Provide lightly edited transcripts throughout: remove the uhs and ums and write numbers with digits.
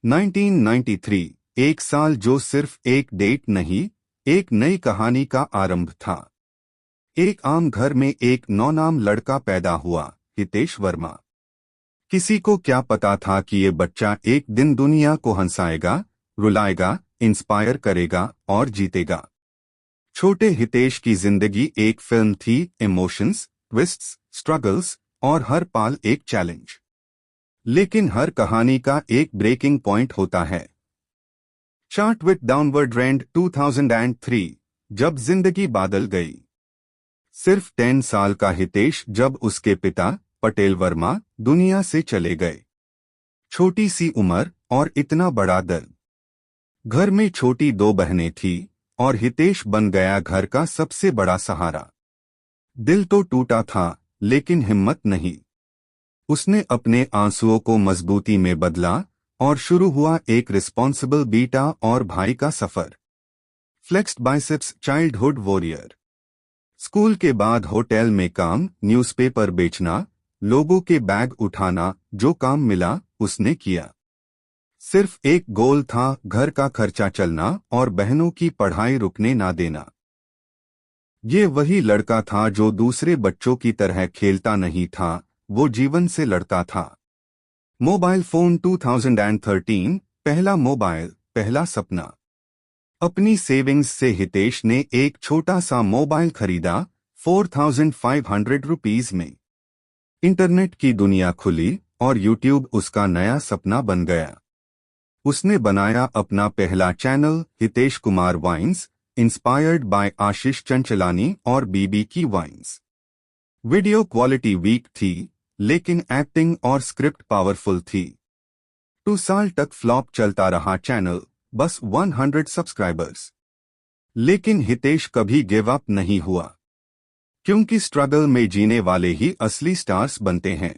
1993, एक साल जो सिर्फ एक डेट नहीं, एक नई कहानी का आरंभ था। एक आम घर में एक नौनाम लड़का पैदा हुआ, हितेश वर्मा। किसी को क्या पता था कि ये बच्चा एक दिन दुनिया को हंसाएगा, रुलाएगा, इंस्पायर करेगा और जीतेगा। छोटे हितेश की जिंदगी एक फिल्म थी, इमोशंस, ट्विस्ट्स, स्ट्रगल्स और हर पल एक चैलेंज। लेकिन हर कहानी का एक ब्रेकिंग पॉइंट होता है। चार्ट विथ डाउनवर्ड ट्रेंड 2003, जब जिंदगी बादल गई। सिर्फ 10 साल का हितेश जब उसके पिता पटेल वर्मा दुनिया से चले गए। छोटी सी उम्र और इतना बड़ा दर्द। घर में छोटी 2 बहनें थी और हितेश बन गया घर का सबसे बड़ा सहारा। दिल तो टूटा था, लेकिन हिम्मत नहीं। उसने अपने आंसुओं को मजबूती में बदला और शुरू हुआ एक रिस्पॉन्सिबल बेटा और भाई का सफर। Flexed biceps childhood warrior. School के बाद होटल में काम, न्यूज़पेपर बेचना, लोगों के बैग उठाना, जो काम मिला उसने किया। सिर्फ एक गोल था, घर का खर्चा चलना और बहनों की पढ़ाई रुकने ना देना। ये वही लड़का था जो दूसरे बच्चों की तरह खेलता नहीं था, वो जीवन से लड़ता था। मोबाइल फोन 2013, पहला मोबाइल, पहला सपना। अपनी सेविंग्स से हितेश ने एक छोटा सा मोबाइल खरीदा, 4500 रुपीज में। इंटरनेट की दुनिया खुली और यूट्यूब उसका नया सपना बन गया। उसने बनाया अपना पहला channel, Hitesh Kumar vines, inspired by Ashish Chanchlani और बीबी की वाइन्स। वीडियो क्वालिटी वीक थी, लेकिन एक्टिंग और स्क्रिप्ट पावरफुल थी। 2 साल तक फ्लॉप चलता रहा चैनल, बस 100 सब्सक्राइबर्स। लेकिन हितेश कभी गिव अप नहीं हुआ, क्योंकि स्ट्रगल में जीने वाले ही असली स्टार्स बनते हैं।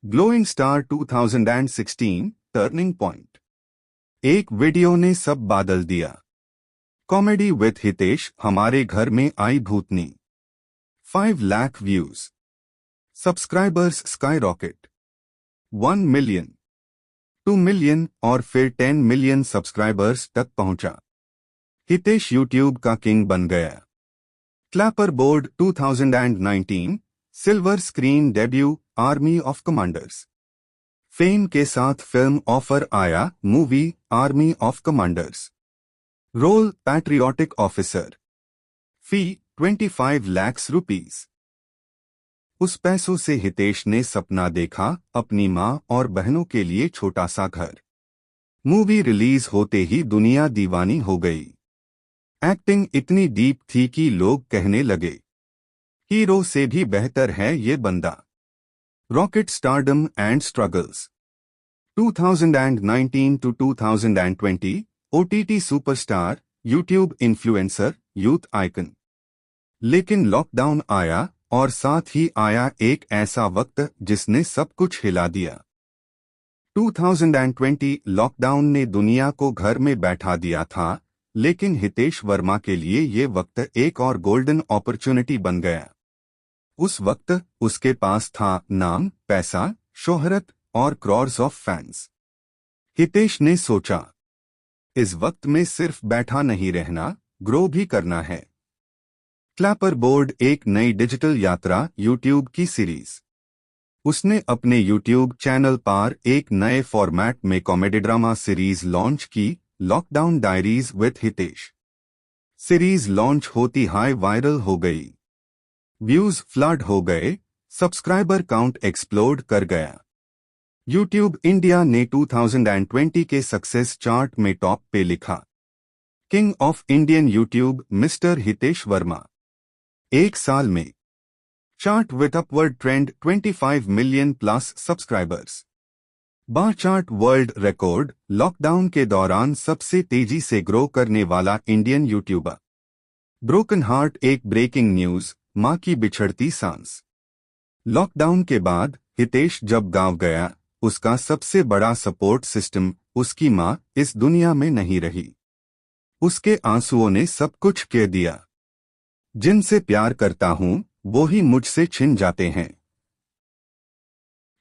Glowing star 2016, turning point. एक वीडियो ने सब बादल दिया। कॉमेडी विथ हितेश, हमारे घर में आई भूतनी। 5 lakh views. Subscribers sky rocket. 1 million, 2 million और फिर 10 मिलियन सब्सक्राइबर्स तक पहुंचा। हितेश यूट्यूब का किंग बन गया। Clapper board 2019, silver screen debut, army of commanders. Fame के साथ फिल्म ऑफर आया, movie army of commanders. Role patriotic officer. Fee 25 lakh rupees. उस पैसों से हितेश ने सपना देखा, अपनी मां और बहनों के लिए छोटा सा घर। मूवी रिलीज होते ही दुनिया दीवानी हो गई। एक्टिंग इतनी डीप थी कि लोग कहने लगे, हीरो से भी बेहतर है ये बंदा। Rocket stardom and struggles. 2019 to 2020, OTT superstar, YouTube influencer, youth icon. लेकिन लॉकडाउन आया और साथ ही आया एक ऐसा वक्त जिसने सब कुछ हिला दिया। 2020 लॉकडाउन ने दुनिया को घर में बैठा दिया था, लेकिन हितेश वर्मा के लिए ये वक्त एक और गोल्डन अपॉर्चुनिटी बन गया। उस वक्त उसके पास था नाम, पैसा, शोहरत और क्रॉर्स ऑफ फैंस। हितेश ने सोचा, इस वक्त में सिर्फ बैठा नहीं रहना, ग्रो भी करना है। क्लैपर बोर्ड एक नई डिजिटल यात्रा, यूट्यूब की सीरीज। उसने अपने यूट्यूब चैनल पर एक नए फॉर्मेट में कॉमेडी ड्रामा सीरीज लॉन्च की, lockdown diaries with Hitesh. Series launch होती हाई वायरल हो गई। व्यूज फ्लड हो गए, सब्सक्राइबर काउंट एक्सप्लोड कर गया। यूट्यूब इंडिया ने 2020 के सक्सेस चार्ट में टॉप पे लिखा, king of Indian YouTube mister Hitesh Verma. एक साल में chart with upward trend, 25 million plus subscribers. Bar chart world record, lockdown के दौरान सबसे तेजी से ग्रो करने वाला इंडियन यूट्यूबर। ब्रोकन हार्ट एक ब्रेकिंग न्यूज, मां की बिछड़ती सांस। लॉकडाउन के बाद हितेश जब गांव गया, उसका सबसे बड़ा सपोर्ट सिस्टम, उसकी मां, इस दुनिया में नहीं रही। उसके आंसुओं ने सब कुछ कह दिया। जिनसे प्यार करता हूं, वो ही मुझसे छिन जाते हैं।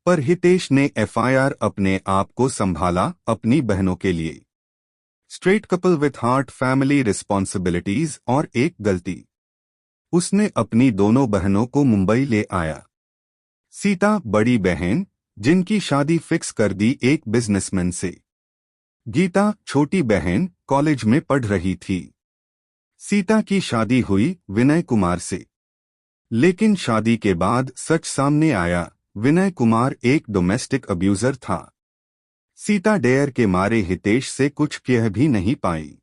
पर हितेश ने एफआईआर अपने आप को संभाला अपनी बहनों के लिए। Straight couple with heart, family responsibilities और एक गलती। उसने अपनी दोनों बहनों को मुंबई ले आया। सीता बड़ी बहन, जिनकी शादी फिक्स कर दी एक बिजनेसमैन से। गीता छोटी बहन, कॉलेज में पढ़ रही थी। सीता की शादी हुई विनय कुमार से, लेकिन शादी के बाद सच सामने आया, विनय कुमार एक डोमेस्टिक अब्यूजर था। सीता डेयर के मारे हितेश से कुछ कह भी नहीं पाई।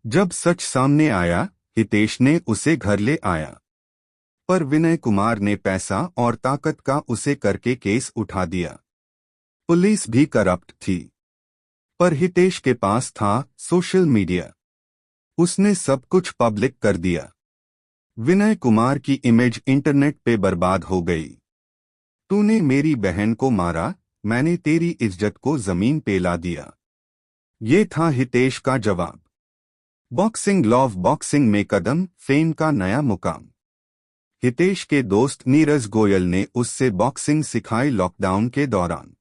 जब सच सामने आया, हितेश ने उसे घर ले आया, पर विनय कुमार ने पैसा और ताकत का उसे करके केस उठा दिया। पुलिस भी करप्ट थी, पर हितेश के पास था सोशल मीडिया। उसने सब कुछ पब्लिक कर दिया। विनय कुमार की इमेज इंटरनेट पे बर्बाद हो गई। तूने मेरी बहन को मारा, मैंने तेरी इज्जत को जमीन पे ला दिया। ये था हितेश का जवाब। बॉक्सिंग लव बॉक्सिंग में कदम, फेम का नया मुकाम। हितेश के दोस्त नीरज गोयल ने उससे बॉक्सिंग सिखाई लॉकडाउन के दौरान।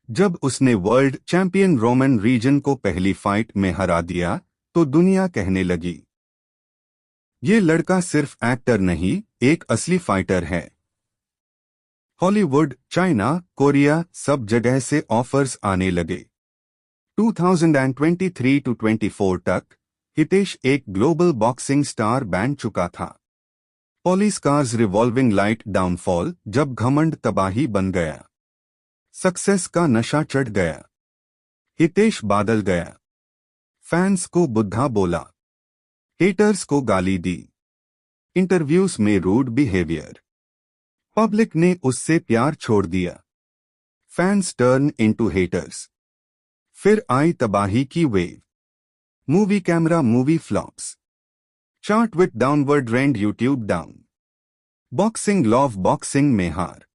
जब उसने वर्ल्ड चैंपियन रोमन रीजन को पहली फाइट में हरा दिया, तो दुनिया कहने लगी, ये लड़का सिर्फ एक्टर नहीं, एक असली फाइटर है। हॉलीवुड, चाइना, कोरिया, सब जगह से ऑफर्स आने लगे। 2023 टू 24 तक हितेश एक ग्लोबल बॉक्सिंग स्टार बन चुका था। Police cars revolving light downfall, जब घमंड तबाही बन गया, सक्सेस का नशा चढ़ गया, हितेश बादल गया। फैंस को बुद्धा बोला, हेटर्स को गाली दी, इंटरव्यूज में रूड बिहेवियर। पब्लिक ने उससे प्यार छोड़ दिया। Fans turn into haters. फिर आई तबाही की wave. Movie camera movie flops, chart with downward trend, YouTube down. Boxing love boxing में हार,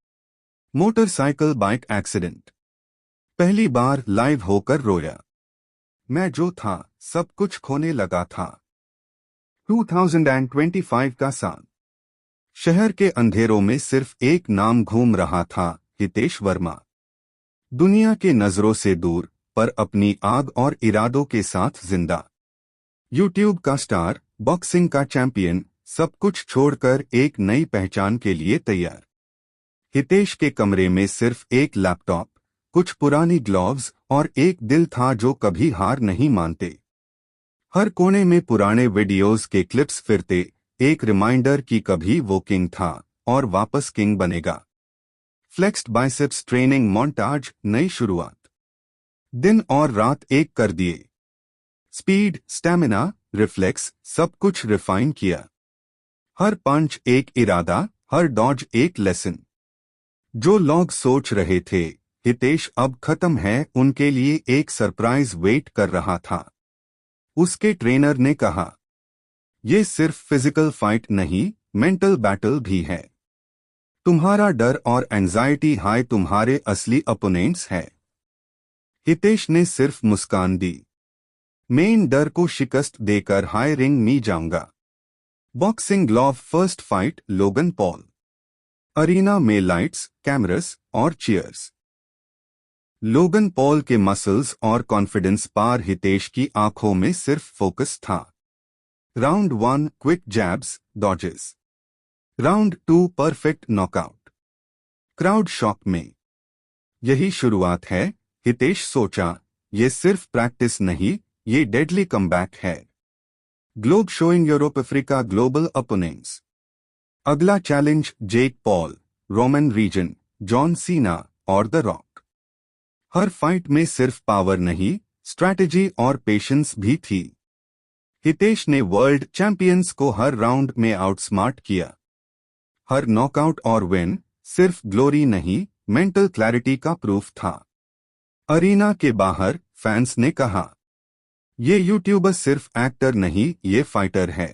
मोटरसाइकिल बाइक एक्सीडेंट। पहली बार लाइव होकर रोया, मैं जो था सब कुछ खोने लगा था। 2025 का साल। शहर के अंधेरों में सिर्फ एक नाम घूम रहा था, हितेश वर्मा। दुनिया के नजरों से दूर, पर अपनी आग और इरादों के साथ जिंदा। यूट्यूब का स्टार, बॉक्सिंग का चैंपियन, सब कुछ छोड़कर एक नई पहचान के लिए तैयार। हितेश के कमरे में सिर्फ एक लैपटॉप, कुछ पुरानी ग्लोव्स और एक दिल था जो कभी हार नहीं मानते। हर कोने में पुराने वीडियोस के क्लिप्स फिरते, एक रिमाइंडर कि कभी वो किंग था और वापस किंग बनेगा। फ्लेक्स्ड बाइसेप्स ट्रेनिंग मोन्टाज, नई शुरुआत। दिन और रात एक कर दिए। स्पीड, स्टैमिना, रिफ्लेक्स, सब कुछ रिफाइन किया। हर पंच एक इरादा, हर डॉज एक लेसन। जो लोग सोच रहे थे हितेश अब खत्म है, उनके लिए एक सरप्राइज वेट कर रहा था। उसके ट्रेनर ने कहा, ये सिर्फ फिजिकल फाइट नहीं, मेंटल बैटल भी है। तुम्हारा डर और एंजाइटी हाई तुम्हारे असली अपोनेंट्स है। हितेश ने सिर्फ मुस्कान दी, मेन डर को शिकस्त देकर हाई रिंग में जाऊंगा। Boxing glove first fight, Logan Paul. Arena में लाइट्स, कैमरस और चीयर्स। लोगन पॉल के मसल्स और कॉन्फिडेंस पार, हितेश की आंखों में सिर्फ फोकस था। Round 1 quick jabs, dodges. Round 2 perfect knockout. Crowd shock में। यही शुरुआत है, हितेश सोचा, ये सिर्फ प्रैक्टिस नहीं, ये डेडली कमबैक है। Globe showing Europe Africa global opponents. अगला challenge Jake Paul, Roman Reigns, John Cena और द रॉक। हर फाइट में सिर्फ पावर नहीं, स्ट्रैटेजी और पेशेंस भी थी। हितेश ने वर्ल्ड चैंपियंस को हर राउंड में आउटस्मार्ट किया। हर नॉकआउट और विन सिर्फ ग्लोरी नहीं, मेंटल क्लैरिटी का प्रूफ था। अरीना के बाहर फैंस ने कहा, ये यूट्यूबर सिर्फ एक्टर नहीं, ये फाइटर है।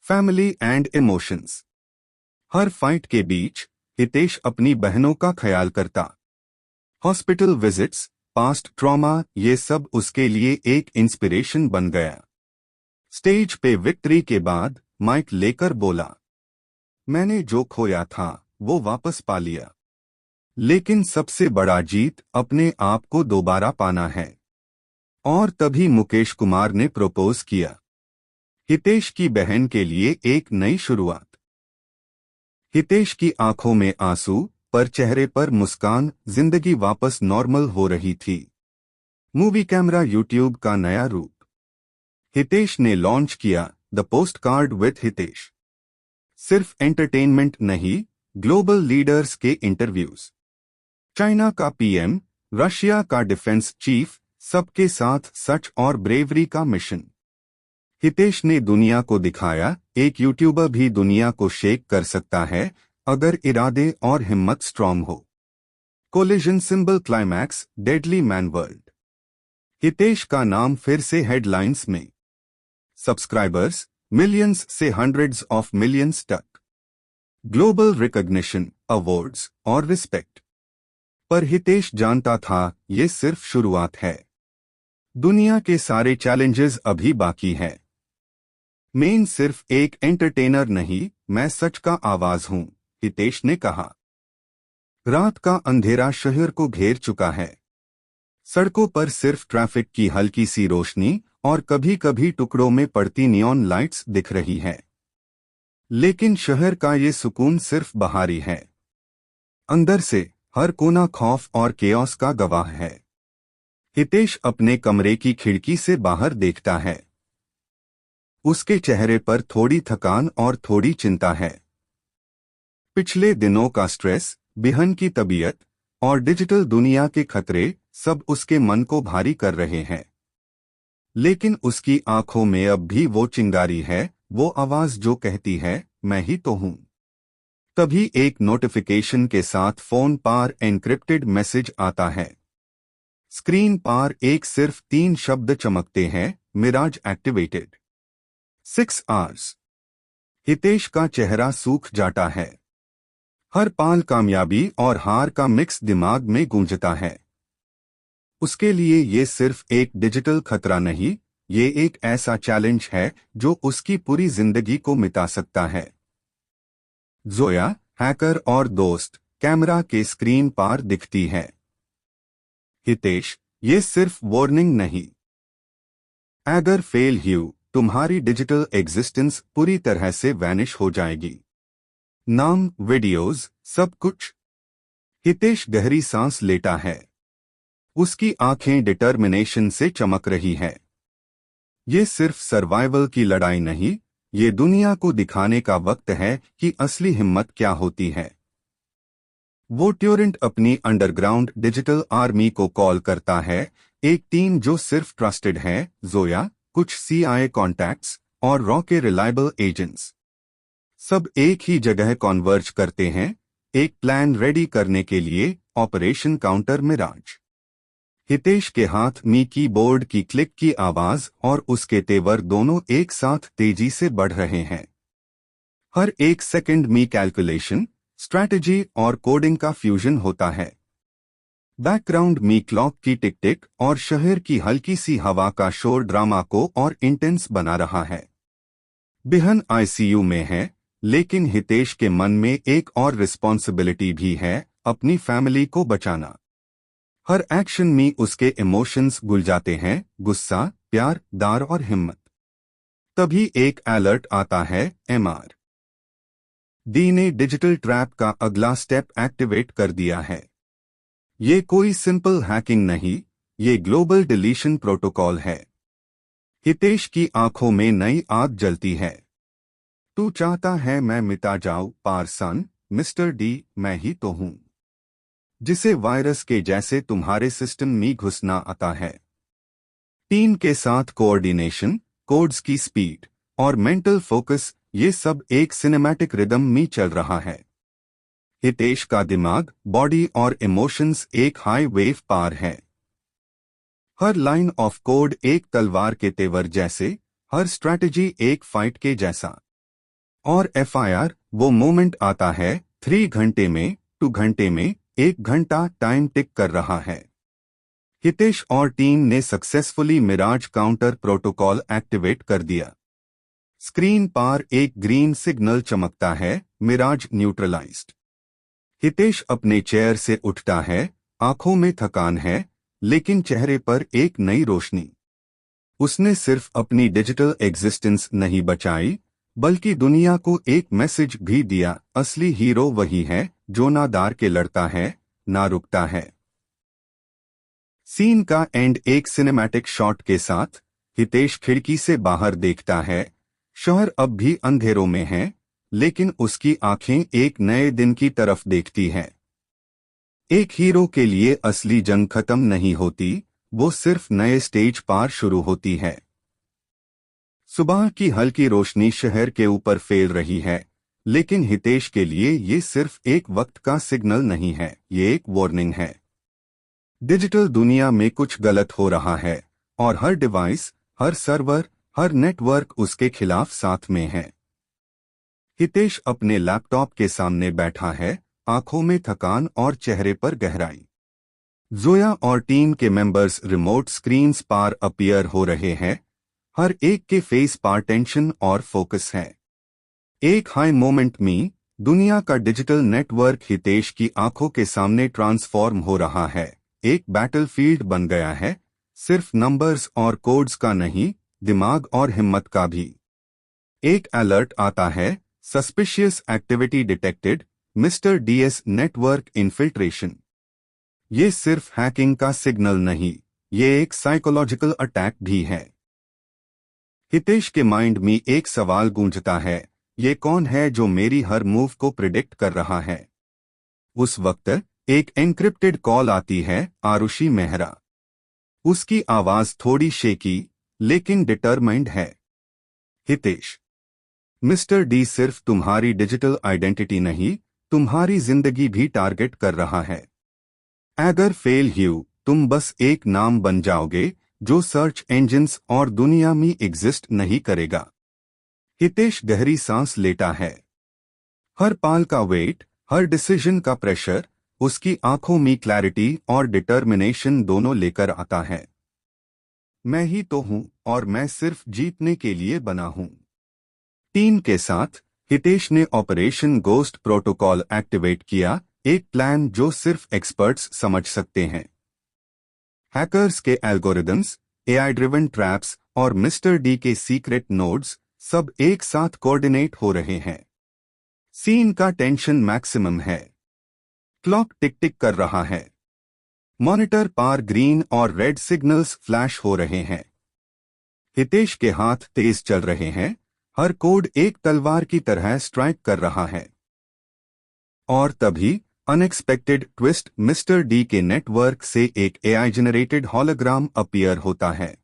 Family and emotions. Her fight के बीच हितेश अपनी बहनों का ख्याल करता। हॉस्पिटल विजिट्स, पास्ट ट्रॉमा, ये सब उसके लिए एक इंस्पिरेशन बन गया। स्टेज पे विक्ट्री के बाद माइक लेकर बोला, मैंने जो खोया था वो वापस पा लिया। लेकिन सबसे बड़ा जीत अपने आप को दोबारा पाना है। और तभी मुकेश कुमार ने प्रपोज किया। हितेश की बहन के लिए एक नई शुरुआत। हितेश की आंखों में आंसू, पर चेहरे पर मुस्कान, जिंदगी वापस नॉर्मल हो रही थी। मूवी कैमरा यूट्यूब का नया रूप। हितेश ने लॉन्च किया the post card with Hitesh. सिर्फ एंटरटेनमेंट नहीं, ग्लोबल लीडर्स के इंटरव्यूज, चाइना का पीएम, रशिया का डिफेंस चीफ, सबके साथ सच और ब्रेवरी का मिशन। हितेश ने दुनिया को दिखाया एक यूट्यूबर भी दुनिया को शेक कर सकता है अगर इरादे और हिम्मत स्ट्रांग हो। Collision symbol climax deadly man world. Hitesh का नाम फिर से हेडलाइंस में। सब्सक्राइबर्स मिलियंस से हंड्रेड्स ऑफ मिलियंस तक। ग्लोबल रिकॉग्निशन, अवार्ड्स और रिस्पेक्ट। पर हितेश जानता था ये सिर्फ शुरुआत है। दुनिया के सारे चैलेंजेस अभी बाकी है। मैं सिर्फ एक एंटरटेनर नहीं, मैं सच का आवाज हूं, हितेश ने कहा। रात का अंधेरा शहर को घेर चुका है। सड़कों पर सिर्फ ट्रैफिक की हल्की सी रोशनी और कभी कभी टुकड़ों में पड़ती नियॉन लाइट्स दिख रही है। लेकिन शहर का ये सुकून सिर्फ बाहरी है। अंदर से हर कोना खौफ और केओस का गवाह है। हितेश अपने कमरे की खिड़की से बाहर देखता है। उसके चेहरे पर थोड़ी थकान और थोड़ी चिंता है। पिछले दिनों का स्ट्रेस, बिहन की तबीयत और डिजिटल दुनिया के खतरे सब उसके मन को भारी कर रहे हैं। लेकिन उसकी आंखों में अब भी वो चिंगारी है, वो आवाज जो कहती है मैं ही तो हूं। तभी एक नोटिफिकेशन के साथ फोन पर एन्क्रिप्टेड मैसेज आता है। स्क्रीन पर एक सिर्फ 3 शब्द चमकते हैं, मिराज एक्टिवेटेड। 6 आवर्स। हितेश का चेहरा सूख जाता है। हर पाल कामयाबी और हार का मिक्स दिमाग में गूंजता है। उसके लिए ये सिर्फ एक डिजिटल खतरा नहीं, ये एक ऐसा चैलेंज है जो उसकी पूरी जिंदगी को मिटा सकता है। जोया, हैकर और दोस्त कैमरा के स्क्रीन पर दिखती है। हितेश, ये सिर्फ वार्निंग नहीं। अगर फेल यू, तुम्हारी डिजिटल एग्जिस्टेंस पूरी तरह से वैनिश हो जाएगी। नाम, वीडियोस, सब कुछ। हितेश गहरी सांस लेता है। उसकी आंखें डिटर्मिनेशन से चमक रही है। ये सिर्फ सर्वाइवल की लड़ाई नहीं, ये दुनिया को दिखाने का वक्त है कि असली हिम्मत क्या होती है। वो ट्यूरेंट अपनी अंडरग्राउंड डिजिटल आर्मी को कॉल करता है, एक टीम जो सिर्फ ट्रस्टेड है, जोया, कुछ सीआईए कॉन्टैक्ट्स और रॉ के रिलायबल एजेंट्स। सब एक ही जगह कॉन्वर्ज करते हैं, एक प्लान रेडी करने के लिए, ऑपरेशन काउंटर मिराज। हितेश के हाथ में कीबोर्ड की क्लिक की आवाज और उसके तेवर दोनों एक साथ तेजी से बढ़ रहे हैं। हर एक सेकंड में कैलकुलेशन, स्ट्रैटेजी और कोडिंग का फ्यूजन होता है। बैकग्राउंड में क्लॉक की टिक टिक और शहर की हल्की सी हवा का शोर ड्रामा को और इंटेंस बना रहा है। बिहन आईसीयू में है, लेकिन हितेश के मन में एक और रिस्पॉन्सिबिलिटी भी है, अपनी फैमिली को बचाना। हर एक्शन में उसके इमोशंस घुल जाते हैं, गुस्सा, प्यार, दार और हिम्मत। तभी एक अलर्ट आता है, एमआर डी ने डिजिटल ट्रैप का अगला स्टेप एक्टिवेट कर दिया है। ये कोई सिंपल हैकिंग नहीं, ये ग्लोबल डिलीशन प्रोटोकॉल है। हितेश की आंखों में नई आग जलती है। तू चाहता है मैं मिटा जाऊं, पारसन, मिस्टर डी, मैं ही तो हूं। जिसे वायरस के जैसे तुम्हारे सिस्टम में घुसना आता है। टीम के साथ कोऑर्डिनेशन, कोड्स की स्पीड और मेंटल फोकस, ये सब एक सिनेमैटिक रिदम में चल रहा है। हितेश का दिमाग, बॉडी और इमोशंस एक हाई वेव पार है। हर लाइन ऑफ कोड एक तलवार के तेवर जैसे, हर स्ट्रैटेजी एक फाइट के जैसा। और एफआईआर, वो मोमेंट आता है, 3 घंटे में, 2 घंटे में, 1 घंटा टाइम टिक कर रहा है। हितेश और टीम ने successfully mirage counter protocol activate कर दिया। स्क्रीन पर एक ग्रीन सिग्नल चमकता है, मिराज न्यूट्रलाइज्ड। हितेश अपने चेयर से उठता है, आंखों में थकान है, लेकिन चेहरे पर एक नई रोशनी। उसने सिर्फ अपनी डिजिटल एग्जिस्टेंस नहीं बचाई, बल्कि दुनिया को एक मैसेज भी दिया। असली हीरो वही है जो ना दार के लड़ता है, ना रुकता है। सीन का एंड एक सिनेमैटिक शॉट के साथ। हितेश खिड़की से बाहर देखता है। शहर अब भी अंधेरों में है, लेकिन उसकी आंखें एक नए दिन की तरफ देखती हैं। एक हीरो के लिए असली जंग खत्म नहीं होती, वो सिर्फ नए स्टेज पार शुरू होती है। सुबह की हल्की रोशनी शहर के ऊपर फैल रही है, लेकिन हितेश के लिए ये सिर्फ एक वक्त का सिग्नल नहीं है, ये एक वार्निंग है। डिजिटल दुनिया में कुछ गलत हो रहा है, और हर डिवाइस, हर सर्वर, हर नेटवर्क उसके खिलाफ साथ में है। हितेश अपने लैपटॉप के सामने बैठा है, आंखों में थकान और चेहरे पर गहराई। जोया और टीम के मेंबर्स रिमोट स्क्रीन्स पार अपीयर हो रहे हैं। हर एक के फेस पर टेंशन और फोकस है। एक हाई मोमेंट में दुनिया का डिजिटल नेटवर्क हितेश की आंखों के सामने ट्रांसफॉर्म हो रहा है। एक बैटलफील्ड बन गया है, सिर्फ नंबर्स और कोड्स का नहीं, दिमाग और हिम्मत का भी। एक अलर्ट आता है, suspicious activity detected, mister DS network infiltration. ये सिर्फ हैकिंग का सिग्नल नहीं, ये एक साइकोलॉजिकल अटैक भी है। हितेश के माइंड में एक सवाल गूंजता है, ये कौन है जो मेरी हर मूव को प्रिडिक्ट कर रहा है। उस वक्त एक एन्क्रिप्टेड कॉल आती है, आरुषि मेहरा। उसकी आवाज थोड़ी शेकी, लेकिन डिटरमाइंड है। हितेश, मिस्टर डी सिर्फ तुम्हारी डिजिटल आइडेंटिटी नहीं, तुम्हारी जिंदगी भी टारगेट कर रहा है। अगर फेल हुई, तुम बस एक नाम बन जाओगे जो सर्च इंजिन्स और दुनिया में एग्जिस्ट नहीं करेगा। हितेश गहरी सांस लेता है। हर पाल का वेट, हर डिसीजन का प्रेशर, उसकी आंखों में क्लैरिटी और डिटर्मिनेशन दोनों लेकर आता है। मैं ही तो हूं, और मैं सिर्फ जीतने के लिए बना हूं। टीम के साथ हितेश ने ऑपरेशन गोस्ट प्रोटोकॉल एक्टिवेट किया, एक प्लान जो सिर्फ एक्सपर्ट्स समझ सकते हैं। हैकर्स के एल्गोरिदम्स, एआई ड्रिवन ट्रैप्स और मिस्टर डी के सीक्रेट नोड्स सब एक साथ कोऑर्डिनेट हो रहे हैं। सीन का टेंशन मैक्सिमम है। क्लॉक टिक टिक कर रहा है। मॉनिटर पर ग्रीन और रेड सिग्नल्स फ्लैश हो रहे हैं। हितेश के हाथ तेज चल रहे हैं, हर कोड एक तलवार की तरह स्ट्राइक कर रहा है। और तभी अनएक्सपेक्टेड ट्विस्ट, मिस्टर डी के नेटवर्क से एक एआई जनरेटेड हॉलोग्राम अपीयर होता है।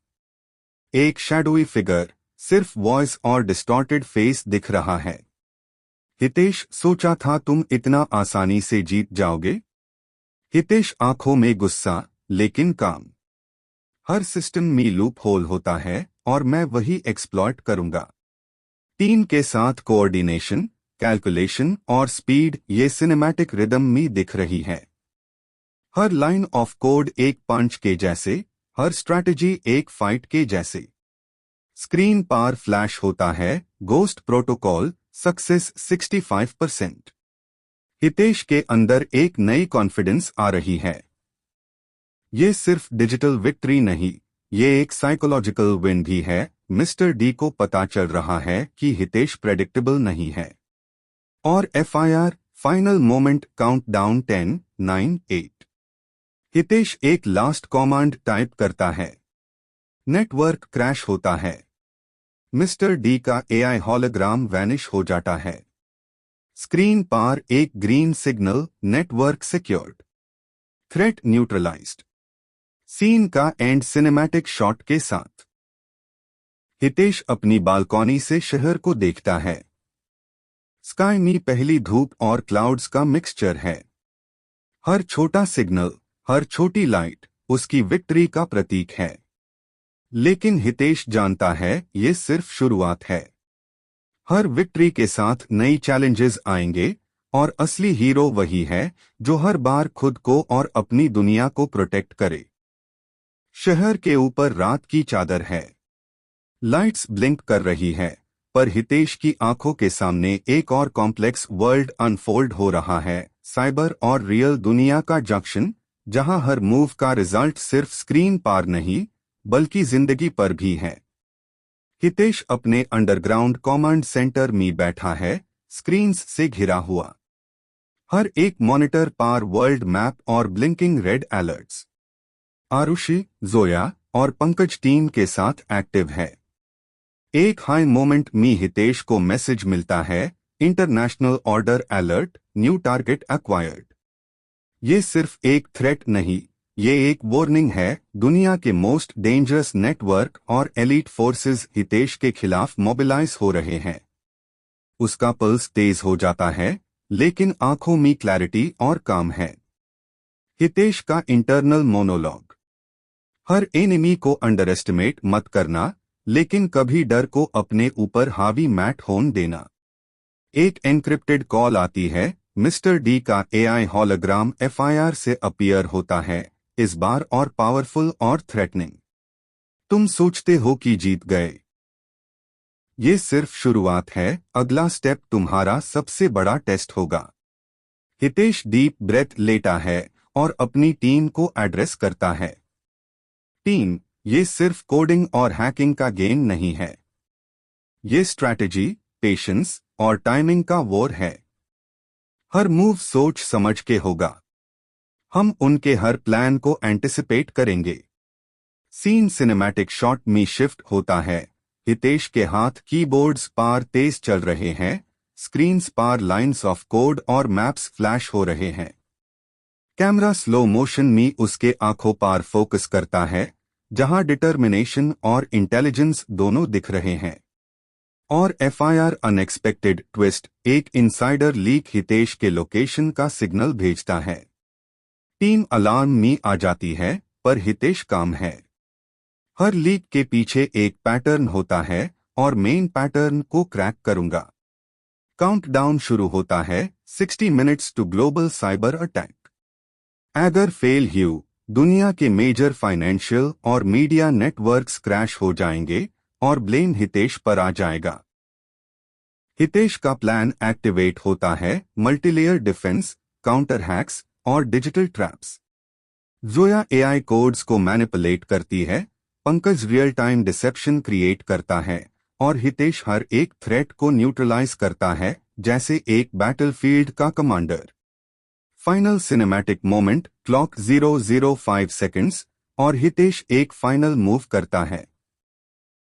एक शैडोई फिगर, सिर्फ वॉइस और डिस्टॉर्टेड फेस दिख रहा है। हितेश, सोचा था तुम इतना आसानी से जीत जाओगे। हितेश आंखों में गुस्सा, लेकिन काम। हर सिस्टम में लूप होल होता है, और मैं वही एक्सप्लॉइट करूंगा। टीम के साथ कोऑर्डिनेशन, कैलकुलेशन और स्पीड ये सिनेमैटिक रिदम में दिख रही है। हर लाइन ऑफ कोड एक पंच के जैसे, हर स्ट्रैटेजी एक फाइट के जैसे। स्क्रीन पर फ्लैश होता है, गोस्ट प्रोटोकॉल सक्सेस 65%। हितेश के अंदर एक नई कॉन्फिडेंस आ रही है। ये सिर्फ डिजिटल विक्ट्री नहीं, ये एक साइकोलॉजिकल विन भी है। मिस्टर डी को पता चल रहा है कि हितेश प्रेडिक्टेबल नहीं है। और FIR, final moment countdown 10, 9, 8। Hitesh एक लास्ट कमांड टाइप करता है। नेटवर्क क्रैश होता है। मिस्टर डी का एआई हॉलोग्राम वैनिश हो जाता है। स्क्रीन पर एक green signal, network secured, threat neutralised. Scene का एंड सिनेमैटिक शॉट के साथ। हितेश अपनी बालकॉनी से शहर को देखता है। स्काई में पहली धूप और क्लाउड्स का मिक्सचर है। हर छोटा सिग्नल, हर छोटी लाइट उसकी विक्ट्री का प्रतीक है। लेकिन हितेश जानता है ये सिर्फ शुरुआत है। हर विक्ट्री के साथ नई चैलेंजेस आएंगे, और असली हीरो वही है जो हर बार खुद को और अपनी दुनिया को प्रोटेक्ट करे। शहर के ऊपर रात की चादर है। लाइट्स ब्लिंक कर रही है, पर हितेश की आंखों के सामने एक और कॉम्प्लेक्स वर्ल्ड अनफोल्ड हो रहा है। साइबर और रियल दुनिया का जंक्शन, जहां हर मूव का रिजल्ट सिर्फ स्क्रीन पार नहीं बल्कि जिंदगी पर भी है। हितेश अपने अंडरग्राउंड कमांड सेंटर में बैठा है, स्क्रीन्स से घिरा हुआ। हर एक मॉनिटर पार वर्ल्ड मैप और blinking red alerts. Arushi, Zoya और पंकज टीम के साथ एक्टिव है। एक हाई मोमेंट में हितेश को मैसेज मिलता है, international order alert, new target acquired. ये सिर्फ एक थ्रेट नहीं, ये एक वार्निंग है। दुनिया के मोस्ट डेंजरस नेटवर्क और एलीट फोर्सेस हितेश के खिलाफ मोबिलाइज हो रहे हैं। उसका पल्स तेज हो जाता है, लेकिन आंखों में क्लैरिटी और काम है। हितेश का इंटरनल मोनोलॉग। हर एनिमी को अंडर एस्टिमेट मत करना, लेकिन कभी डर को अपने ऊपर हावी मैट होने देना। एक एन्क्रिप्टेड कॉल आती है, मिस्टर डी का एआई हॉलोग्राम एफआईआर से अपीयर होता है, इस बार और पावरफुल और थ्रेटनिंग। तुम सोचते हो कि जीत गए? ये सिर्फ शुरुआत है, अगला स्टेप तुम्हारा सबसे बड़ा टेस्ट होगा। हितेश डीप ब्रेथ लेता है और अपनी टीम को एड्रेस करता है। टीम, ये सिर्फ कोडिंग और हैकिंग का गेम नहीं है। ये स्ट्रैटेजी, पेशेंस और टाइमिंग का वॉर है। हर मूव सोच समझ के होगा। हम उनके हर प्लान को एंटिसिपेट करेंगे। सीन सिनेमैटिक शॉट में शिफ्ट होता है। हितेश के हाथ कीबोर्ड्स पार तेज चल रहे हैं, स्क्रीन्स पार लाइंस ऑफ कोड और मैप्स फ्लैश हो रहे हैं। कैमरा स्लो मोशन में उसके आंखों पार फोकस करता है, जहां डिटर्मिनेशन और इंटेलिजेंस दोनों दिख रहे हैं। और एफआईआर अनएक्सपेक्टेड ट्विस्ट, एक इनसाइडर लीक हितेश के लोकेशन का सिग्नल भेजता है। टीम अलार्म में आ जाती है, पर हितेश काम है। हर लीक के पीछे एक पैटर्न होता है और मेन पैटर्न को क्रैक करूंगा। काउंटडाउन शुरू होता है, 60 minutes to global cyber attack. अगर फेल ह्यू, दुनिया के मेजर फाइनेंशियल और मीडिया नेटवर्क्स क्रैश हो जाएंगे और ब्लेम हितेश पर आ जाएगा। हितेश का प्लान एक्टिवेट होता है, मल्टीलेयर डिफेंस, काउंटर हैक्स और digital traps. Zoya AI codes को मैनिपुलेट करती है, Pankaj real time deception create करता है और हितेश हर एक थ्रेट को न्यूट्रलाइज करता है, जैसे एक बैटलफील्ड का commander. Final cinematic moment, clock 005 seconds और हितेश एक फाइनल मूव करता है।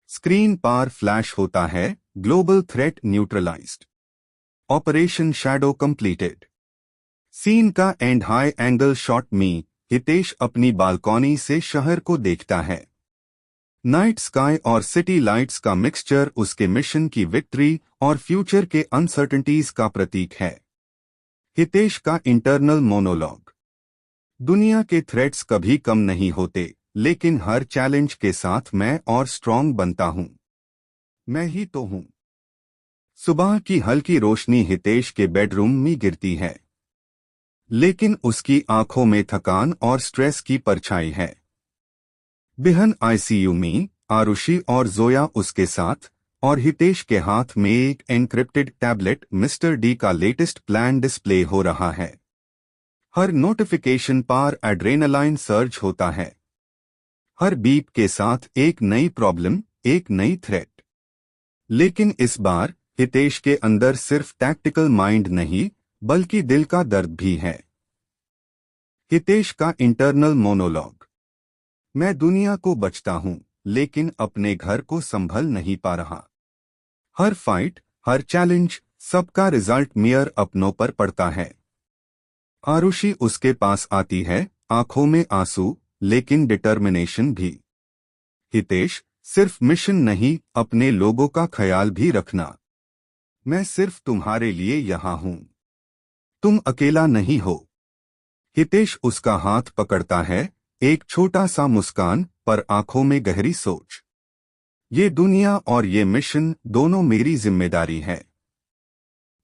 स्क्रीन पार फ्लैश होता है, global threat neutralized. Operation shadow completed. Scene का एंड हाई एंगल शॉट में हितेश अपनी बालकॉनी से शहर को देखता है। नाइट स्काई और सिटी लाइट्स का मिक्सचर उसके मिशन की विक्ट्री और फ्यूचर के अनसर्टेनिटीज का प्रतीक है। हितेश का इंटरनल मोनोलॉग। दुनिया के थ्रेट्स कभी कम नहीं होते, लेकिन हर चैलेंज के साथ मैं और स्ट्रांग बनता हूं। मैं ही तो हूं। सुबह की हल्की रोशनी हितेश के बेडरूम में गिरती है, लेकिन उसकी आंखों में थकान और स्ट्रेस की परछाई है। बिहन आईसीयू में आरुषि और जोया उसके साथ, और हितेश के हाथ में एक एन्क्रिप्टेड टैबलेट, मिस्टर डी का लेटेस्ट प्लान डिस्प्ले हो रहा है। हर नोटिफिकेशन पार एड्रेनालाइन सर्ज होता है। हर बीप के साथ एक नई प्रॉब्लम, एक नई थ्रेट। लेकिन इस बार हितेश के अंदर सिर्फ टैक्टिकल माइंड नहीं, बल्कि दिल का दर्द भी है। हितेश का इंटरनल मोनोलॉग। मैं दुनिया को बचता हूं, लेकिन अपने घर को संभल नहीं पा रहा। हर फाइट, हर चैलेंज, सबका रिजल्ट मेयर अपनों पर पड़ता है। आरुषि उसके पास आती है, आंखों में आंसू, लेकिन डिटर्मिनेशन भी। हितेश, सिर्फ मिशन नहीं, अपने लोगों का ख्याल भी रखना। मैं सिर्फ तुम्हारे लिए यहां हूं। तुम अकेला नहीं हो। हितेश उसका हाथ पकड़ता है, एक छोटा सा मुस्कान, पर आंखों में गहरी सोच। ये दुनिया और ये मिशन दोनों मेरी जिम्मेदारी है।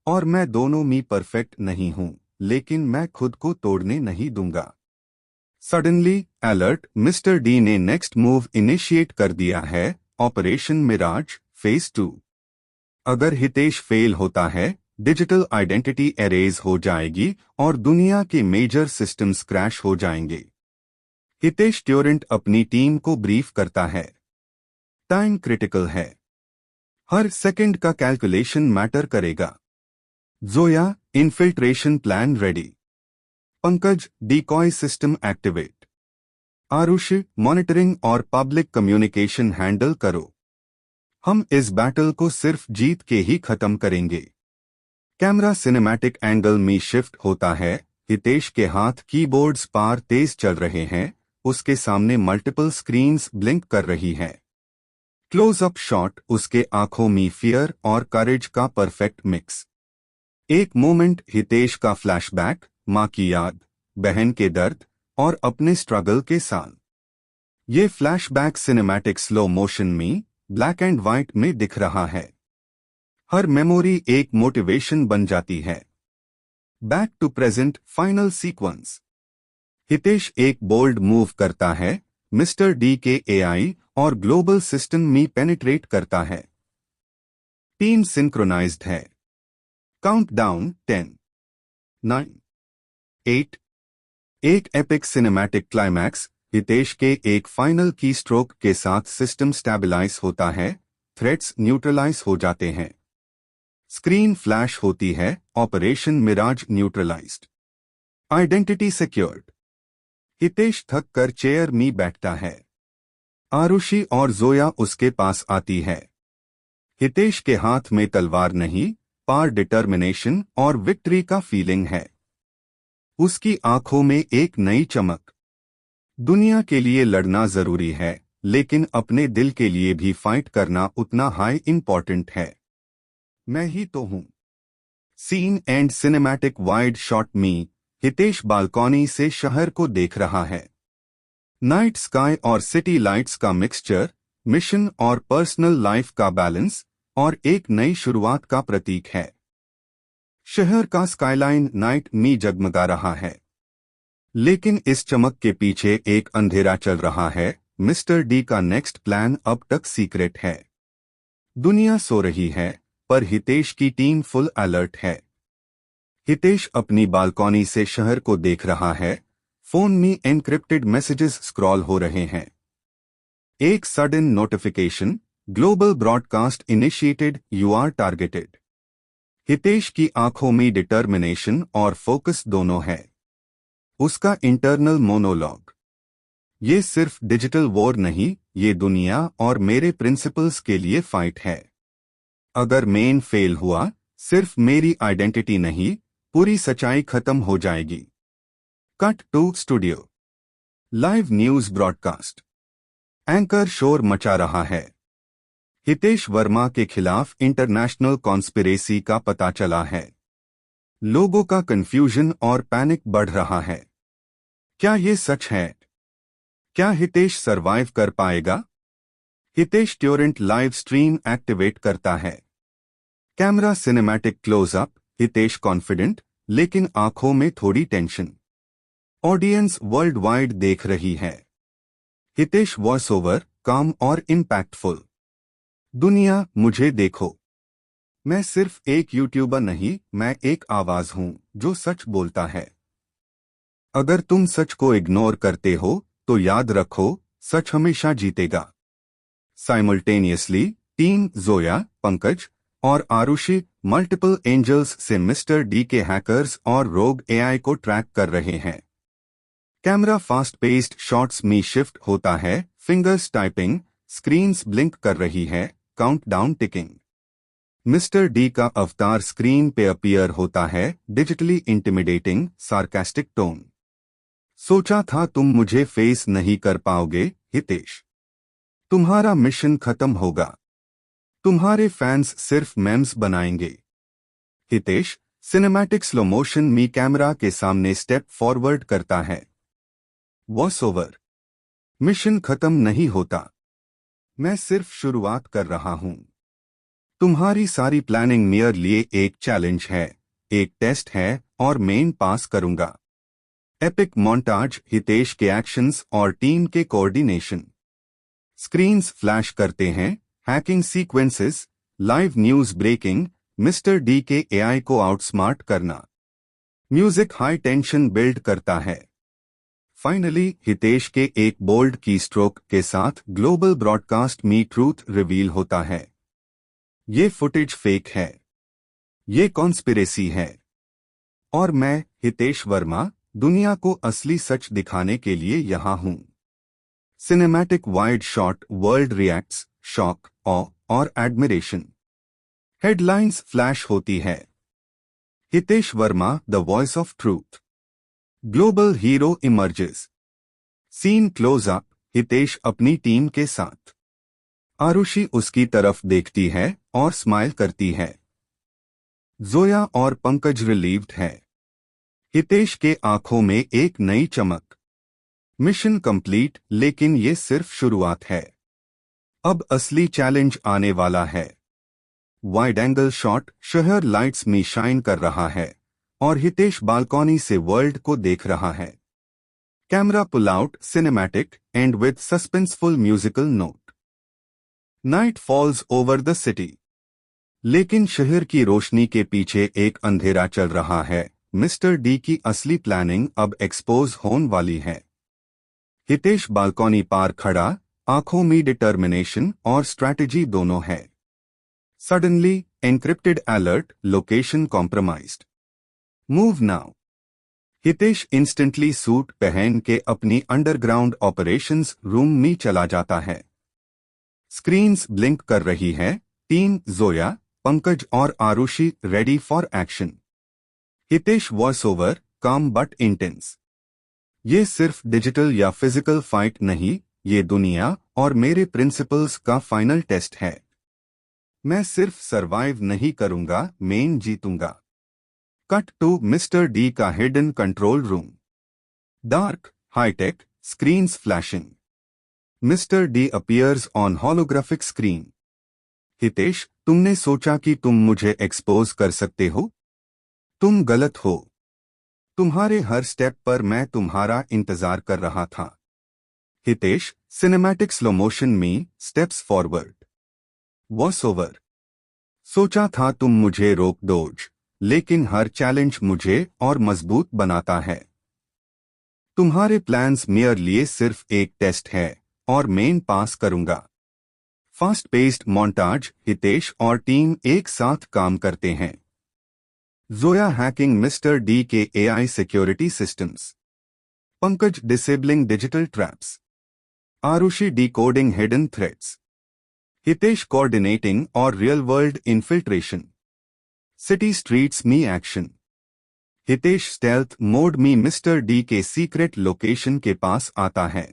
और मैं दोनों में परफेक्ट नहीं हूं, लेकिन मैं खुद को तोड़ने नहीं दूंगा। सडनली अलर्ट, मिस्टर डी ने नेक्स्ट मूव इनिशिएट कर दिया है, ऑपरेशन मिराज फेज 2। अगर हितेश फेल होता है, डिजिटल आइडेंटिटी एरेज हो जाएगी और दुनिया के मेजर सिस्टम्स क्रैश हो जाएंगे। हितेश ट्योरेंट अपनी टीम को ब्रीफ करता है। टाइम क्रिटिकल है, हर सेकंड का कैलकुलेशन मैटर करेगा। Zoya, infiltration plan ready. Pankaj, decoy system activate. Aarush, monitoring और पब्लिक कम्युनिकेशन हैंडल करो। हम इस बैटल को सिर्फ जीत के ही खत्म करेंगे। कैमरा सिनेमैटिक एंगल में शिफ्ट होता है। हितेश के हाथ कीबोर्ड्स पार तेज चल रहे हैं, उसके सामने मल्टीपल स्क्रीन्स ब्लिंक कर रही हैं। क्लोज-अप शॉट, उसके आंखों में फियर और करेज का परफेक्ट मिक्स। एक मोमेंट, हितेश का फ्लैशबैक, माँ की याद, बहन के दर्द और अपने स्ट्रगल के साथ। ये फ्लैशबैक सिनेमैटिक स्लो मोशन में, ब्लैक एंड व्हाइट में दिख रहा है। हर मेमोरी एक मोटिवेशन बन जाती है। Back to present, final sequence. Hitesh एक बोल्ड मूव करता है, मिस्टर डी के एआई और ग्लोबल सिस्टम में पेनिट्रेट करता है। टीम सिंक्रोनाइज्ड है। काउंटडाउन 10, 9, 8। एक एपिक सिनेमैटिक क्लाइमैक्स। हितेश के एक फाइनल की स्ट्रोक के साथ सिस्टम स्टेबलाइज होता है, थ्रेट्स न्यूट्रलाइज हो जाते हैं। स्क्रीन फ्लैश होती है, operation mirage neutralized. Identity secured. Hitesh थक कर चेयर में बैठता है। आरुषि और जोया उसके पास आती है। हितेश के हाथ में तलवार नहीं, पार डिटर्मिनेशन और विक्ट्री का फीलिंग है। उसकी आंखों में एक नई चमक। दुनिया के लिए लड़ना जरूरी है, लेकिन अपने दिल के लिए भी फाइट करना उतना हाई इंपॉर्टेंट है। मैं ही तो हूं। Scene end cinematic wide shot में हितेश बालकॉनी से शहर को देख रहा है। नाइट स्काई और सिटी लाइट्स का मिक्सचर, मिशन और पर्सनल लाइफ का बैलेंस और एक नई शुरुआत का प्रतीक है। शहर का स्काईलाइन नाइट में जगमगा रहा है, लेकिन इस चमक के पीछे एक अंधेरा चल रहा है। मिस्टर डी का नेक्स्ट प्लान अब तक सीक्रेट है। दुनिया सो रही है, पर हितेश की टीम फुल अलर्ट है। हितेश अपनी बालकॉनी से शहर को देख रहा है। फोन में एनक्रिप्टेड मैसेजेस स्क्रॉल हो रहे हैं। एक sudden notification, global broadcast initiated, you are targeted. Hitesh की आंखों में डिटर्मिनेशन और फोकस दोनों है। उसका इंटरनल मोनोलॉग, ये सिर्फ डिजिटल वॉर नहीं, ये दुनिया और मेरे प्रिंसिपल्स के लिए फाइट है। अगर मेन फेल हुआ, सिर्फ मेरी आइडेंटिटी नहीं, पूरी सच्चाई खत्म हो जाएगी। Cut to studio. Live news broadcast. Anchor शोर मचा रहा है। हितेश वर्मा के खिलाफ इंटरनेशनल कॉन्स्पिरेसी का पता चला है। लोगों का कंफ्यूजन और पैनिक बढ़ रहा है। क्या ये सच है? क्या हितेश सरवाइव कर पाएगा? हितेश ट्योरेंट लाइव स्ट्रीम एक्टिवेट करता है। Camera cinematic close up, Hitesh confident, लेकिन आंखों में थोड़ी टेंशन। ऑडियंस वर्ल्ड वाइड देख रही है। हितेश वॉइस ओवर, काम और इम्पैक्टफुल। दुनिया, मुझे देखो। मैं सिर्फ एक यूट्यूबर नहीं, मैं एक आवाज हूं जो सच बोलता है। अगर तुम सच को इग्नोर करते हो, तो याद रखो, सच हमेशा जीतेगा। साइमल्टेनियसली, टीम जोया, पंकज और आरुषि मल्टीपल एंजल्स से मिस्टर डी के हैकर्स और रोग एआई को ट्रैक कर रहे हैं। कैमरा फास्ट पेस्ड शॉट्स में शिफ्ट होता है, फिंगर्स टाइपिंग, स्क्रीन्स ब्लिंक कर रही है, काउंटडाउन टिकिंग। मिस्टर डी का अवतार स्क्रीन पे अपीयर होता है, डिजिटली इंटिमिडेटिंग, सार्कास्टिक टोन। सोचा था तुम मुझे फेस नहीं कर पाओगे, हितेश। तुम्हारा मिशन खत्म होगा। तुम्हारे फैंस सिर्फ मेम्स बनाएंगे। हितेश सिनेमैटिक स्लो मोशन में कैमरा के सामने स्टेप फॉरवर्ड करता है। Voice over. मिशन खत्म नहीं होता। मैं सिर्फ शुरुआत कर रहा हूं। तुम्हारी सारी प्लानिंग मेरे लिए एक चैलेंज है, एक टेस्ट है और मेन पास करूंगा। एपिक मोन्टाज, हितेश के एक्शंस और टीम के कोऑर्डिनेशन। स्क्रीन्स फ्लैश करते हैं, hacking sequences, live news breaking, mister D के एआई को आउटस्मार्ट करना। म्यूजिक हाई टेंशन बिल्ड करता है। फाइनली हितेश के एक बोल्ड की स्ट्रोक के साथ ग्लोबल ब्रॉडकास्ट मी ट्रूथ रिवील होता है। ये फुटेज फेक है, ये कॉन्स्पिरेसी है, और मैं हितेश वर्मा दुनिया को असली सच दिखाने के लिए यहां हूं। Cinematic wide shot, world reacts, shock, awe और एडमिरेशन। हेडलाइंस फ्लैश होती है। Hitesh Verma the voice of truth, global hero emerges. Scene close up, Hitesh अपनी टीम के साथ। आरुषि उसकी तरफ देखती है और स्माइल करती है। जोया और पंकज रिलीव्ड है। हितेश के आंखों में एक नई चमक। मिशन कंप्लीट, लेकिन ये सिर्फ शुरुआत है। अब असली चैलेंज आने वाला है। वाइड एंगल शॉट, शहर लाइट्स में शाइन कर रहा है और हितेश बालकॉनी से वर्ल्ड को देख रहा है। Camera pull out, cinematic end with suspenseful musical note. Night falls over the city, लेकिन शहर की रोशनी के पीछे एक अंधेरा चल रहा है। मिस्टर डी की असली प्लानिंग अब एक्सपोज होने वाली है। हितेश बालकॉनी पार खड़ा, आंखों में डिटर्मिनेशन और स्ट्रैटेजी दोनों है। Suddenly encrypted alert, location compromised, move now. Hitesh instantly suit पहन के अपनी अंडरग्राउंड ऑपरेशंस रूम में चला जाता है। स्क्रीन्स ब्लिंक कर रही है। टीम जोया, पंकज और Arushi ready for action. Hitesh voice over, calm but intense. ये सिर्फ डिजिटल या फिजिकल फाइट नहीं, ये दुनिया और मेरे प्रिंसिपल्स का फाइनल टेस्ट है। मैं सिर्फ सरवाइव नहीं करूंगा, मैं जीतूंगा। कट टू मिस्टर डी का hidden control room. Dark, high tech, screens flashing. Mister D appears on holographic screen. Hitesh, तुमने सोचा कि तुम मुझे एक्सपोज कर सकते हो? तुम गलत हो। तुम्हारे हर स्टेप पर मैं तुम्हारा इंतजार कर रहा था। हितेश, सिनेमैटिक स्लो मोशन में स्टेप्स फॉरवर्ड। वॉइस ओवर, सोचा था तुम मुझे रोक दोगे, लेकिन हर चैलेंज मुझे और मजबूत बनाता है। तुम्हारे प्लान्स मेरे लिए सिर्फ एक टेस्ट है और मैं पास करूंगा। फास्ट पेस्ड मोन्टाज, हितेश और टीम एक साथ काम करते हैं। जोया हैकिंग मिस्टर डी के AI security systems. Pankaj disabling digital traps. Arushi decoding hidden threats. Hitesh coordinating और real world infiltration. City streets में एक्शन। हितेश स्टेल्थ मोड में मिस्टर डी के सीक्रेट लोकेशन के पास आता है।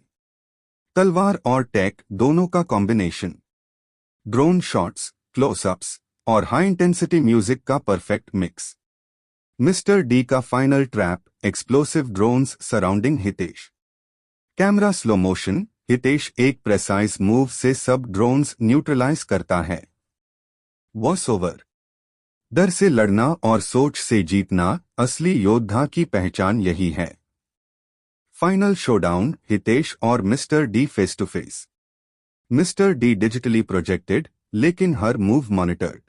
तलवार और टेक दोनों का कॉम्बिनेशन। ड्रोन शॉट्स, क्लोजअप्स और हाई इंटेंसिटी म्यूजिक का परफेक्ट मिक्स। मिस्टर डी का final trap, explosive drones surrounding Hitesh. Camera slow motion, Hitesh एक प्रेसाइज मूव से सब ड्रोन्स न्यूट्रलाइज करता है। वॉइस ओवर, डर से लड़ना और सोच से जीतना, असली योद्धा की पहचान यही है। फाइनल शोडाउन, हितेश और mister D face to face. Mister D digitally projected, लेकिन हर मूव मॉनिटर्ड।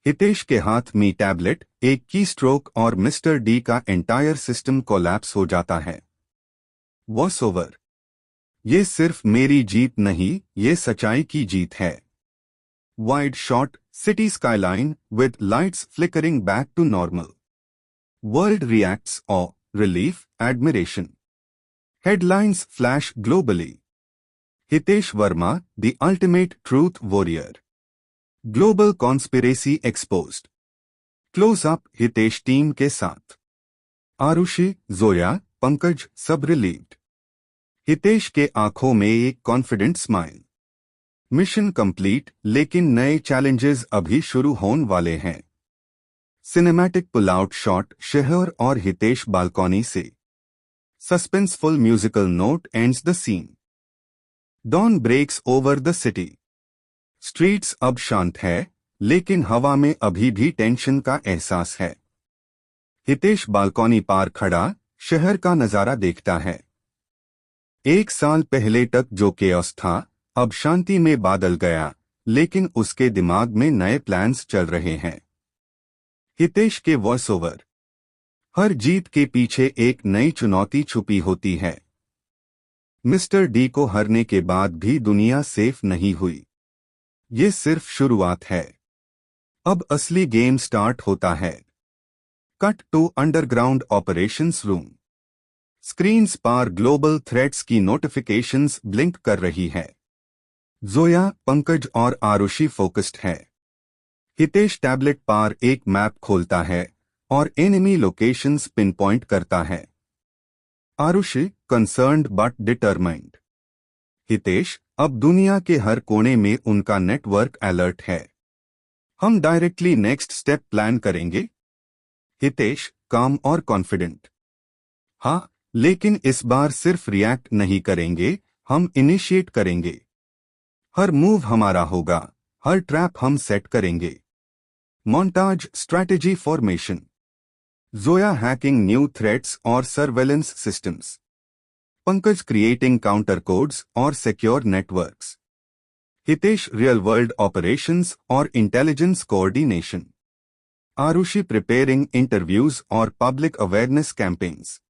हितेश के हाथ में टैबलेट, एक की स्ट्रोक और मिस्टर डी का एंटायर सिस्टम कोलैप्स हो जाता है। वॉइस ओवर, ये सिर्फ मेरी जीत नहीं, ये सच्चाई की जीत है। Wide shot, city skyline with lights flickering back to normal. World reacts, awe, relief, admiration. Headlines flash globally. Hitesh Verma the ultimate truth warrior, global conspiracy exposed. Close up, Hitesh team के साथ। आरुषि, जोया, पंकज सब रिलीव्ड। हितेश के आंखों में एक कॉन्फिडेंट स्माइल। मिशन कंप्लीट, लेकिन नए challenges अभी शुरू होने वाले हैं। सिनेमैटिक पुल आउट शॉट, शहर और हितेश बालकॉनी से। Suspenseful musical note ends the scene. Dawn breaks over the city. Streets अब शांत है, लेकिन हवा में अभी भी टेंशन का एहसास है। हितेश बालकॉनी पार खड़ा, शहर का नजारा देखता है। एक साल पहले तक जो केओस था, अब शांति में बादल गया, लेकिन उसके दिमाग में नए प्लान्स चल रहे हैं। हितेश के वॉइस ओवर। हर जीत के पीछे एक नई चुनौती छुपी होती है। मिस्टर डी को हारने के बाद भी दुनिया सेफ नहीं हुई। ये सिर्फ शुरुआत है। अब असली गेम स्टार्ट होता है। Cut to underground operations room. Screens पर ग्लोबल थ्रेट्स की नोटिफिकेशंस ब्लिंक कर रही है। जोया, पंकज और आरुषि फोकस्ड है। हितेश टैबलेट पर एक मैप खोलता है और एनिमी लोकेशंस पिन पॉइंट करता है। Arushi concerned but determined. Hitesh, अब दुनिया के हर कोने में उनका नेटवर्क अलर्ट है। हम डायरेक्टली नेक्स्ट स्टेप प्लान करेंगे। हितेश काम और कॉन्फिडेंट। हाँ, लेकिन इस बार सिर्फ रिएक्ट नहीं करेंगे, हम इनिशिएट करेंगे। हर मूव हमारा होगा, हर ट्रैप हम सेट करेंगे। Montage strategy formation. Zoya hacking new threats और surveillance systems. Pankaj creating counter codes और secure networks. Hitesh real world operations और intelligence coordination. Arushi preparing interviews और public awareness campaigns.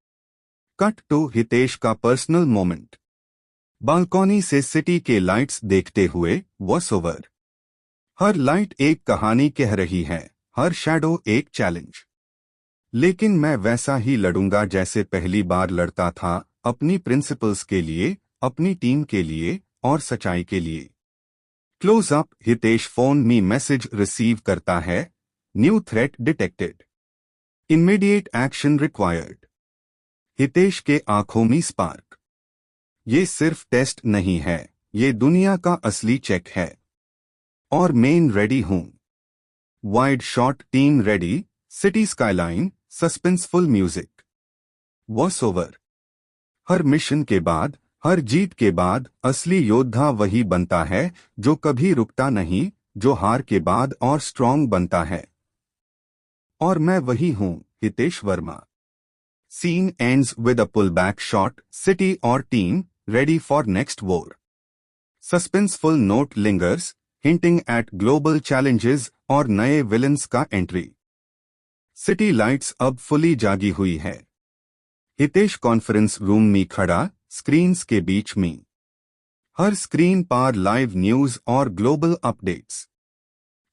Cut to Hitesh का पर्सनल मोमेंट। बालकॉनी से सिटी के lights देखते हुए वॉइस ओवर। हर light एक कहानी कह रही है, हर शैडो एक चैलेंज। लेकिन मैं वैसा ही लड़ूंगा जैसे पहली बार लड़ता था, अपनी प्रिंसिपल्स के लिए, अपनी टीम के लिए और सच्चाई के लिए। Close up. हितेश फोन में मैसेज रिसीव करता है। New threat detected. Immediate action required. Hitesh के आंखों में स्पार्क। ये सिर्फ टेस्ट नहीं है, ये दुनिया का असली चेक है। और मेन रेडी हूं। Wide shot team ready. City skyline. Suspenseful music. Voice over. हर मिशन के बाद, हर जीत के बाद असली योद्धा वही बनता है जो कभी रुकता नहीं, जो हार के बाद और स्ट्रांग बनता है। और मैं वही हूं, Hitesh Verma. Scene ends with a pull back shot. City और team ready for next war. Suspenseful note lingers, hinting at global challenges और नए विलन्स का एंट्री। सिटी लाइट्स अब फुली जागी हुई है। हितेश कॉन्फ्रेंस रूम में खड़ा, स्क्रीन्स के बीच में। हर स्क्रीन पर लाइव न्यूज और ग्लोबल अपडेट्स।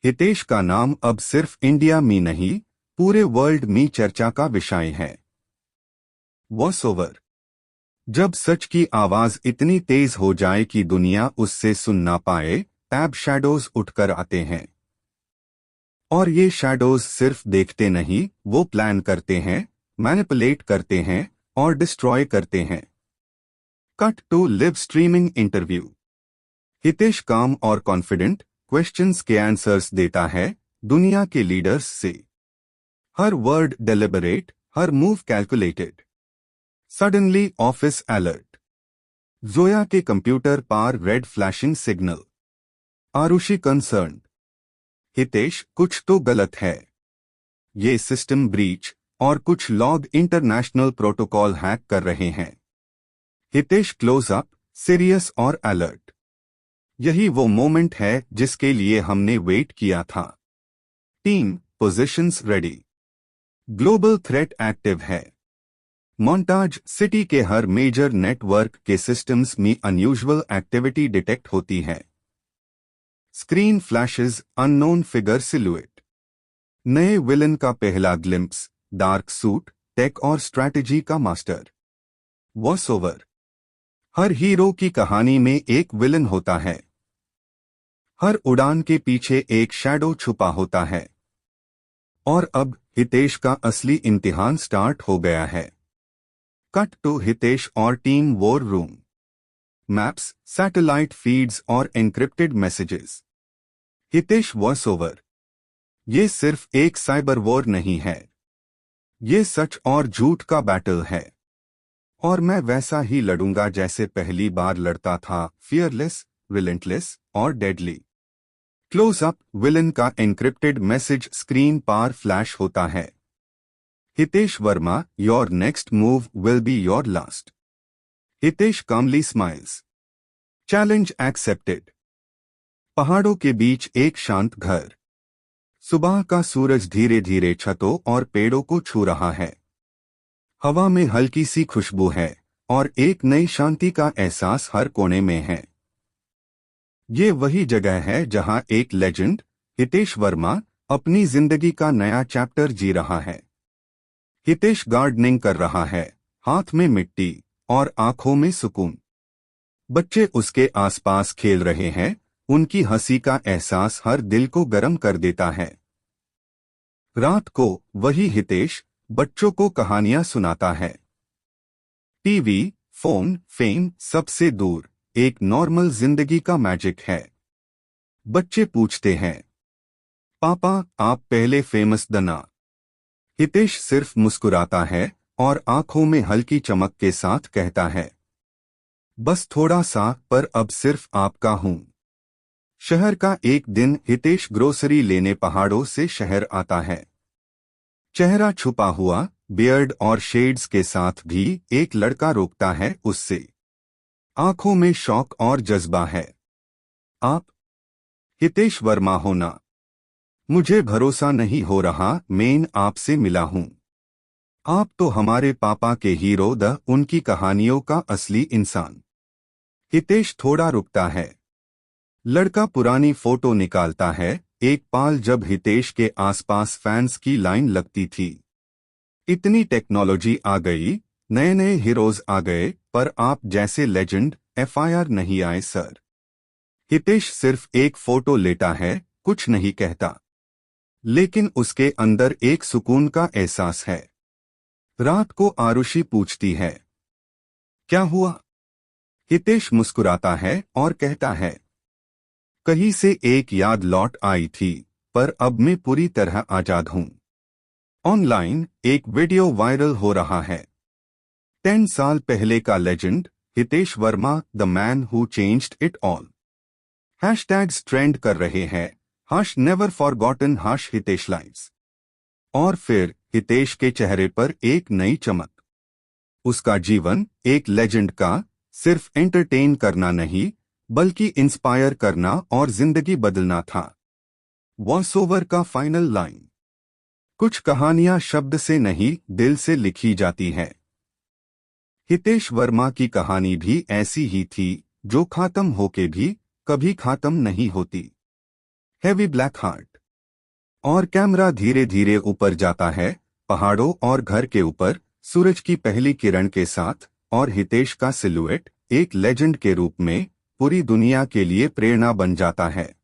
हितेश का नाम अब सिर्फ इंडिया में नहीं, पूरे वर्ल्ड में चर्चा का विषय है। Voice over. जब सच की आवाज इतनी तेज हो जाए कि दुनिया उससे सुन ना पाए, तब शैडोज उठकर आते हैं। और ये शैडोज सिर्फ देखते नहीं, वो प्लान करते हैं, मैनिपुलेट करते हैं और डिस्ट्रॉय करते हैं। Cut to live streaming interview. Hitesh calm और कॉन्फिडेंट क्वेश्चंस के आंसर्स देता है दुनिया के लीडर्स से। हर वर्ड डेलिबरेट, हर move calculated. Suddenly office alert. Zoya के कंप्यूटर पर red flashing signal. Arushi concern. Hitesh, कुछ तो गलत है। ये सिस्टम ब्रीच और कुछ लॉग इंटरनेशनल प्रोटोकॉल हैक कर रहे हैं। हितेश क्लोज अप, सीरियस और अलर्ट। यही वो मोमेंट है जिसके लिए हमने वेट किया था। Team positions ready. Global threat active है। मोन्टाज। सिटी के हर मेजर नेटवर्क के सिस्टम्स में अनयूजुअल एक्टिविटी डिटेक्ट होती है। Screen flashes, unknown figure silhouette. नए विलन का पहला ग्लिम्प्स, डार्क सूट, टेक और स्ट्रैटेजी का मास्टर। Voice over. हर हीरो की कहानी में एक विलन होता है। हर उड़ान के पीछे एक शैडो छुपा होता है। और अब हितेश का असली इम्तिहान स्टार्ट हो गया है। कट टू हितेश और team war room. Maps, satellite feeds और encrypted messages. Hitesh voice over. ये सिर्फ एक साइबर वॉर नहीं है, ये सच और झूठ का बैटल है। और मैं वैसा ही लड़ूंगा जैसे पहली बार लड़ता था, फियरलेस, रिलेंटलेस और डेडली। Close up. विलन का एन्क्रिप्टेड मैसेज स्क्रीन पर फ्लैश होता है। Hitesh Verma, your next move will be your last. Hitesh calmly smiles. Challenge accepted. पहाड़ों के बीच एक शांत घर। सुबह का सूरज धीरे धीरे छतों और पेड़ों को छू रहा है। हवा में हल्की सी खुशबू है और एक नई शांति का एहसास हर कोने में है। ये वही जगह है जहां एक लेजेंड, हितेश वर्मा, अपनी जिंदगी का नया चैप्टर जी रहा है। हितेश गार्डनिंग कर रहा है, हाथ में मिट्टी और आंखों में सुकून। बच्चे उसके आसपास खेल रहे हैं, उनकी हंसी का एहसास हर दिल को गर्म कर देता है। रात को वही हितेश बच्चों को कहानियां सुनाता है। टीवी, फोन, फेम सबसे दूर एक नॉर्मल जिंदगी का मैजिक है। बच्चे पूछते हैं, पापा आप पहले फेमस बना? हितेश सिर्फ मुस्कुराता है और आंखों में हल्की चमक के साथ कहता है, बस थोड़ा सा, पर अब सिर्फ आपका हूं। शहर का एक दिन हितेश ग्रोसरी लेने पहाड़ों से शहर आता है। चेहरा छुपा हुआ, बियर्ड और शेड्स के साथ भी एक लड़का रोकता है उससे। आंखों में शौक और जज्बा है। आप हितेश वर्मा हो ना? मुझे भरोसा नहीं हो रहा मैं आपसे मिला हूं। आप तो हमारे पापा के हीरो द उनकी कहानियों का असली इंसान। हितेश थोड़ा रुकता है। लड़का पुरानी फोटो निकालता है, एक पाल जब हितेश के आसपास फैंस की लाइन लगती थी। इतनी टेक्नोलॉजी आ गई, नए नए हीरोज आ गए, पर आप जैसे लेजेंड FIR नहीं आए सर। हितेश सिर्फ एक फोटो लेता है, कुछ नहीं कहता, लेकिन उसके अंदर एक सुकून का एहसास है। रात को आरुषि पूछती है, क्या हुआ? हितेश मुस्कुराता है और कहता है, कहीं से एक याद लौट आई थी, पर अब मैं पूरी तरह आजाद हूं। ऑनलाइन एक वीडियो वायरल हो रहा है। 10 साल पहले का legend Hitesh Verma, the man who changed it all. Hashtags trend कर रहे हैं, हाश नेवर फॉरगॉटन, हाश हितेश लाइव्स। और फिर हितेश के चेहरे पर एक नई चमक। उसका जीवन एक लेजेंड का सिर्फ एंटरटेन करना नहीं, बल्कि इंस्पायर करना और जिंदगी बदलना था। वॉइस ओवर का फाइनल लाइन, कुछ कहानियां शब्द से नहीं दिल से लिखी जाती हैं। हितेश वर्मा की कहानी भी ऐसी ही थी, जो खत्म होके भी कभी खत्म नहीं होती। Heavy black heart. और कैमरा धीरे धीरे ऊपर जाता है, पहाड़ों और घर के ऊपर, सूरज की पहली किरण के साथ, और हितेश का सिलुएट एक लेजेंड के रूप में पूरी दुनिया के लिए प्रेरणा बन जाता है।